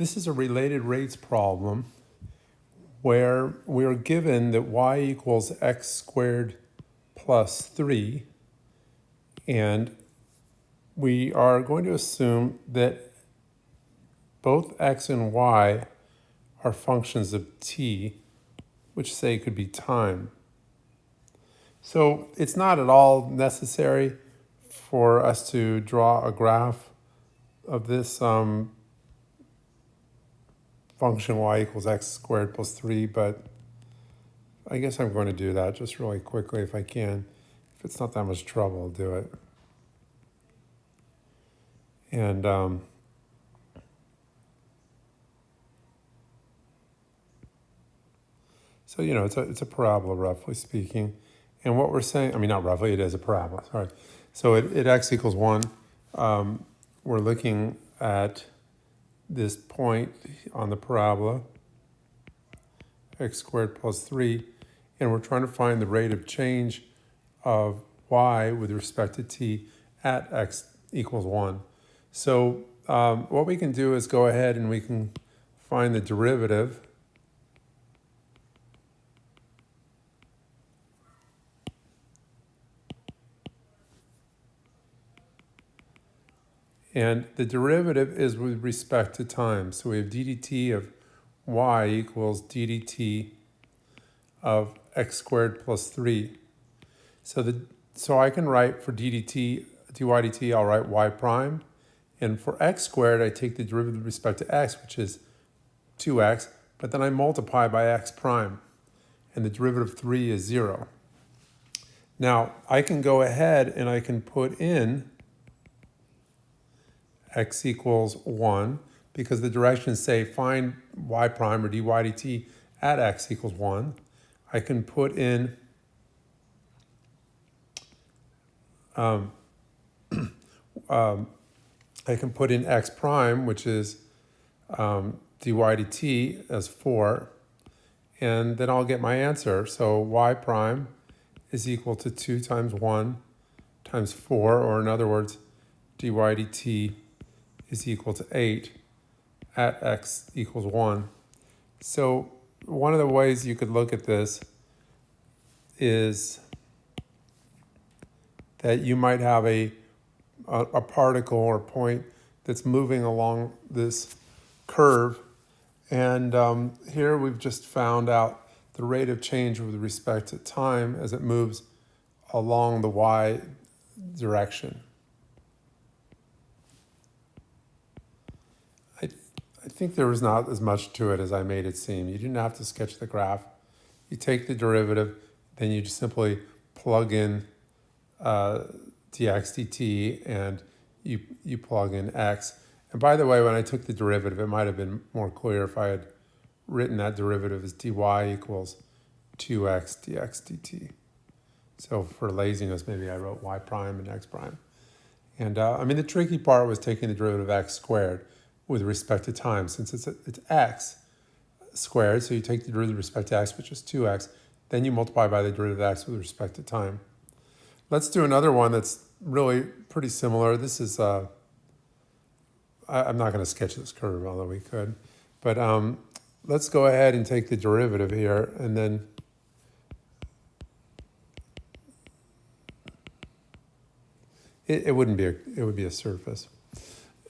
This is a related rates problem where we are given that y equals x squared plus 3, and we are going to assume that both x and y are functions of t, which say could be time. So it's not at all necessary for us to draw a graph of this function y equals x squared plus 3, but I guess I'm going to do that just really quickly if I can. If it's not that much trouble, I'll do it. And so, it's a parabola, roughly speaking. And what we're saying, I mean, not roughly, it is a parabola, sorry. So at x equals 1, we're looking at this point on the parabola, x squared plus 3, and we're trying to find the rate of change of y with respect to t at x equals 1. So what we can do is go ahead and we can find the derivative. And the derivative is with respect to time. So we have ddt of y equals ddt of x squared plus 3. So I can write for ddt, dy dt, I'll write y prime. And for x squared, I take the derivative with respect to x, which is 2x, but then I multiply by x prime. And the derivative of 3 is 0. Now, I can go ahead and I can put in x equals 1, because the directions say find y prime or dy dt at x equals 1. I can put in x prime, which is dy dt as 4, and then I'll get my answer. So y prime is equal to 2 times 1 times 4, or in other words, dy dt is equal to 8 at x equals 1. So one of the ways you could look at this is that you might have a particle or point that's moving along this curve. And here we've just found out the rate of change with respect to time as it moves along the y direction. I think there was not as much to it as I made it seem. You didn't have to sketch the graph. You take the derivative, then you just simply plug in dx dt, and you plug in x. And by the way, when I took the derivative, it might have been more clear if I had written that derivative as dy equals 2x dx dt. So for laziness, maybe I wrote y prime and x prime. And I mean, the tricky part was taking the derivative of x squared with respect to time, since it's x squared, so you take the derivative with respect to x, which is 2x, then you multiply by the derivative of x with respect to time. Let's do another one that's really pretty similar. This is, I'm not going to sketch this curve, although we could, but let's go ahead and take the derivative here, and then it would be a surface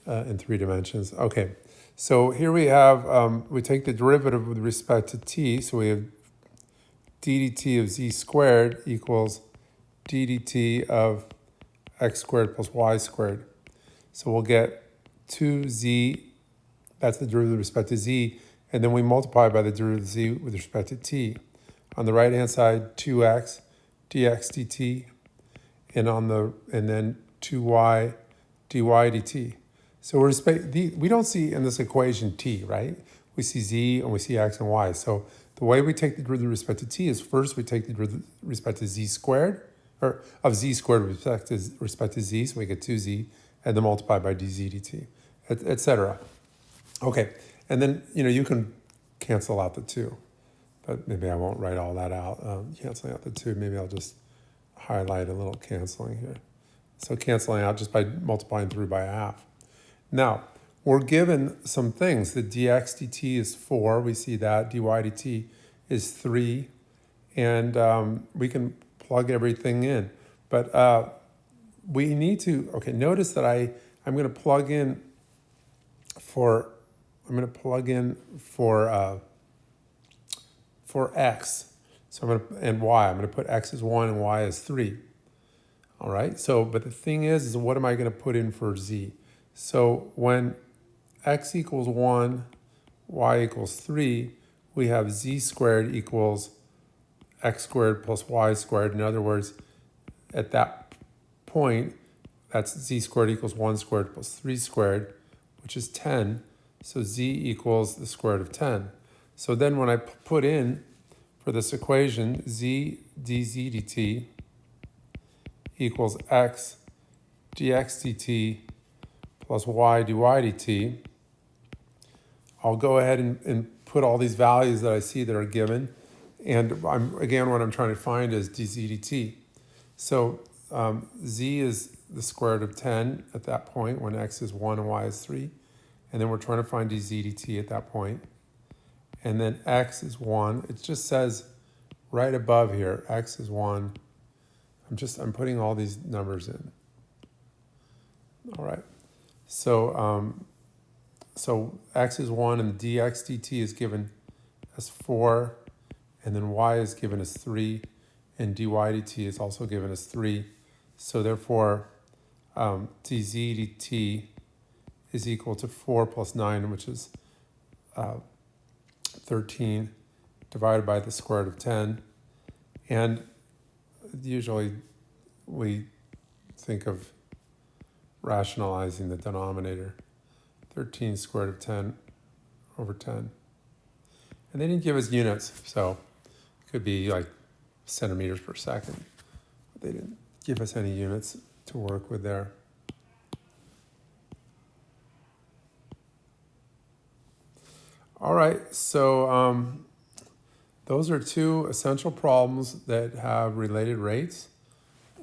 in 3 dimensions. Okay, so here we have, we take the derivative with respect to t, so we have ddt of z squared equals ddt of x squared plus y squared. So we'll get 2z, that's the derivative with respect to z, and then we multiply by the derivative of z with respect to t. On the right-hand side, 2x dx dt, and then 2y dy dt. So we don't see in this equation t, right? We see z and we see x and y. So the way we take the derivative with respect to t is first we take the derivative with respect to z squared, or of z squared with respect to z, so we get 2z, and then multiply by dz dt, etc. Okay, and then you can cancel out the 2, but maybe I won't write all that out. Canceling out the 2, maybe I'll just highlight a little canceling here. So canceling out just by multiplying through by a half. Now, we're given some things. The dx dt is 4. We see that. Dy dt is 3. And we can plug everything in. But we need to, okay, notice that I'm going to plug in for x. So and y. I'm going to put x as 1 and y as 3. All right. So, but the thing is what am I going to put in for z? So when x equals 1, y equals 3, we have z squared equals x squared plus y squared. In other words, at that point, that's z squared equals 1 squared plus 3 squared, which is 10. So z equals the square root of 10. So then when I put in for this equation, z dz dt equals x dx dt plus y dy dt, I'll go ahead and put all these values that I see that are given. And again, what I'm trying to find is dz dt. So z is the square root of 10 at that point when x is 1 and y is 3. And then we're trying to find dz dt at that point. And then x is 1. It just says right above here, x is 1. I'm putting all these numbers in. All right. So so x is 1 and dx dt is given as 4. And then y is given as 3. And dy dt is also given as 3. So therefore, dz dt is equal to 4 plus 9, which is 13, divided by the square root of 10. And usually we think of rationalizing the denominator. 13 square root of 10 over 10. And they didn't give us units, so it could be like centimeters per second. They didn't give us any units to work with there. All right, so those are two essential problems that have related rates,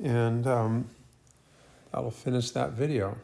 and that'll finish that video.